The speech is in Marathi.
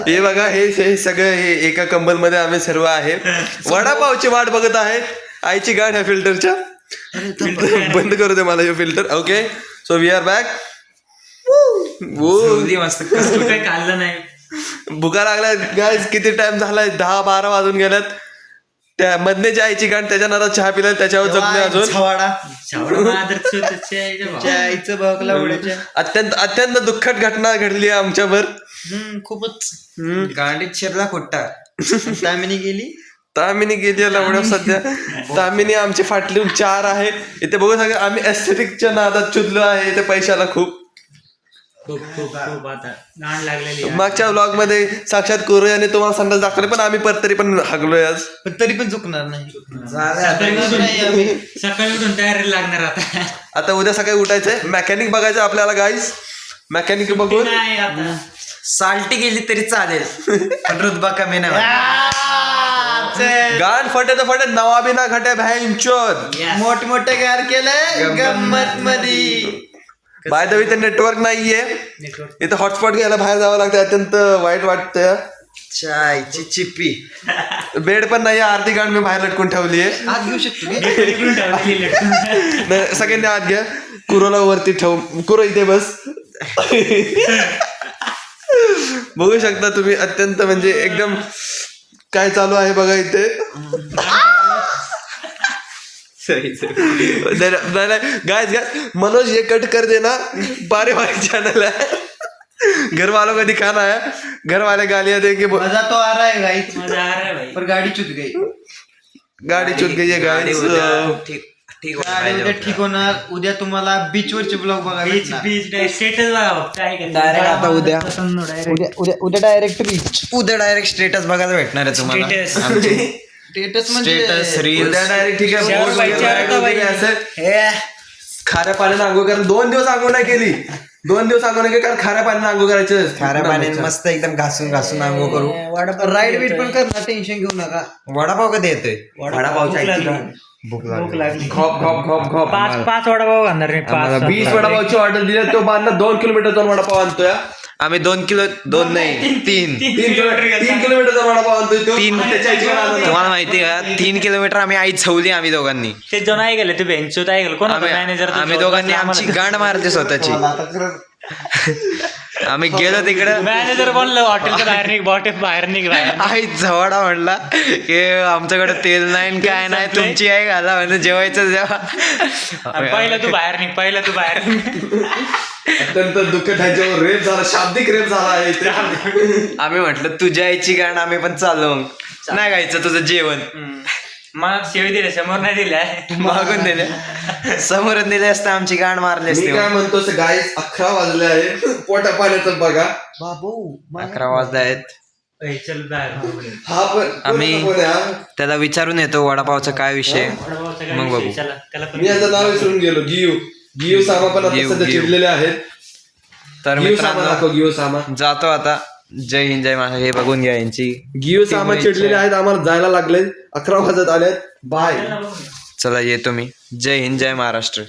हे बघा हे सगळं हे एका कंबल मध्ये आम्ही सर्व आहे. वडापावची वाट बघत आहे. आईची गाठ ह्या फिल्टरच्या. बंद करू दे मला हे filter. Okay so we are back. मस्त काही खाल्लं नाही. भुका लागलाय गाईज. किती टाइम झालाय 10-12 वाजून गेल्यात. त्या मधनेची आईची गाठ त्याच्यानंतर चहा पिला त्याच्यावर जगले अजून. अत्यंत दुःखद घटना घडली आमच्यावर. खूपच गांडीत शिरला खोट्टा. तामिनी गेली लवड्या सध्या. तामिनी आमची फाटली 4 आहे. इथे बघू सगळं आम्ही एस्थेटिकच्या नादात चुदलो आहे. इथे पैशाला खूप आता गाण लागलेली. मागच्या व्लॉग मध्ये साक्षात कोरो याने तुम्हाला संडास दाखवले पण आम्ही तरी पण हागलोय आज. पण तरी पण चुकणार नाही. सकाळी उठून तयारी लागणार आता. आता उद्या सकाळी उठायचंय. मेकॅनिक बघायचं आपल्याला गाईज. मेकॅनिक बघून साल्टी गेली तरी चालेल पण रुतबा कमी नाही. गाण फटे नवा बिना घटे भॅंचोद. मोठमोठे गार केलंय गंमत मध्ये. बाय द वे इथे नेटवर्क नाहीये. इथं हॉटस्पॉट घ्यायला बाहेर जावं लागतं. अत्यंत वाईट वाटतंय. चायची चिप्पी. बेड पण नाही. अर्धी गाण मी बाहेर लटकून ठेवली आहे. आत घेऊ शकतो सगळ्यांनी आत घ्या. कुरोला वरती ठेव. कुरो इथे बस. बघू शकता तुम्ही. अत्यंत म्हणजे एकदम काय चालू आहे बघा इथे. गाइस मनोज ये कट कर देना. बारे चैनल है. घर वालों का दिखाना है. घर वाले गालियां देंगे. मजा तो आ रहा है गाइस. मजा आ रहा है भाई. पर गाड़ी चुत गई. है गाइस. ठीक होणार. उद्या तुम्हाला बीच वरचे ब्लॉग बघायला भेटणार. स्टेटस बघा काय डायरेक्ट आता उद्या डायरेक्ट बीच. उद्या डायरेक्ट स्टेटस बघायला भेटणार आहे तुम्हाला. स्टेटस म्हणजे स्टेटस रील डायरेक्ट. ठीक आहे. खाऱ्या पाण्याने आंघोळ करा. 2 दिवस आंघोळ नाही केली. 2 दिवस आंघोळ नाही केली कारण खाऱ्या पाण्याने आंघोळ करायचं. खाऱ्या पाण्याने मस्त एकदम घासून आंघोळ करू. राईड बीट पण करणार. टेन्शन घेऊ नका. वडापाव कधी येतोय. वडापावची भूक लागली. खॉप 5 वडापाव घालणार नाही. 20 वडापावची ऑर्डर दिली. तो बांधला 2 किलोमीटर जाऊन वडापाव आणतोय. आम्ही 2 नाही 3 किलोमीटर जाऊन वडापाव आणतोय. 3 तुम्हाला माहिती का 3 किलोमीटर आम्ही आई छवली. आम्ही दोघांनी ते जो नाही गेले ते बेंचो नाही गेलो. कोण मॅनेजर. आम्ही दोघांनी आमची गांड मारते स्वतःची. आम्ही गेलो तिकडे. मॅनेजर बोललो हॉटेलच्या बाहेर निघ. आई झवडा म्हणला की आमच्याकडे तेल नाही काय नाही तुमची आई घाला म्हणजे जेवायचं जेव्हा. पहिलं तू बाहेर निघ. अत्यंत दुःख ह्याच्यावर रेप झाला. शाब्दिक रेप झाला आहे इथे. आम्ही म्हटलं तुझ्या आईची गाण आम्ही पण चालू नाही गायचं तुझं जेवण. मग शेळी दिले समोर नाही दिल्या. मागून दिले. समोरून दिले असते आमची गाण मारली असते. मी काय म्हणतो गाईस 11 वाजले आहे. पोटा पाण्याचं बघा. 11 वाजले आहेत. हा पण आम्ही त्याला विचारून येतो वडापावचा काय विषय मग बघू. मी याचं नाव विसरून गेलो. गियू सामा पण आता सध्या चिडलेले आहेत. तर गियू सामा जातो आता. जय हिंद जय महाराष्ट्र. हे बघून घ्या यांची गियू सामा चिडलेले आहेत. आम्हाला जायला लागले. 11 वाजत आलेत. बाय. चला येतो मी. जय हिंद जय महाराष्ट्र.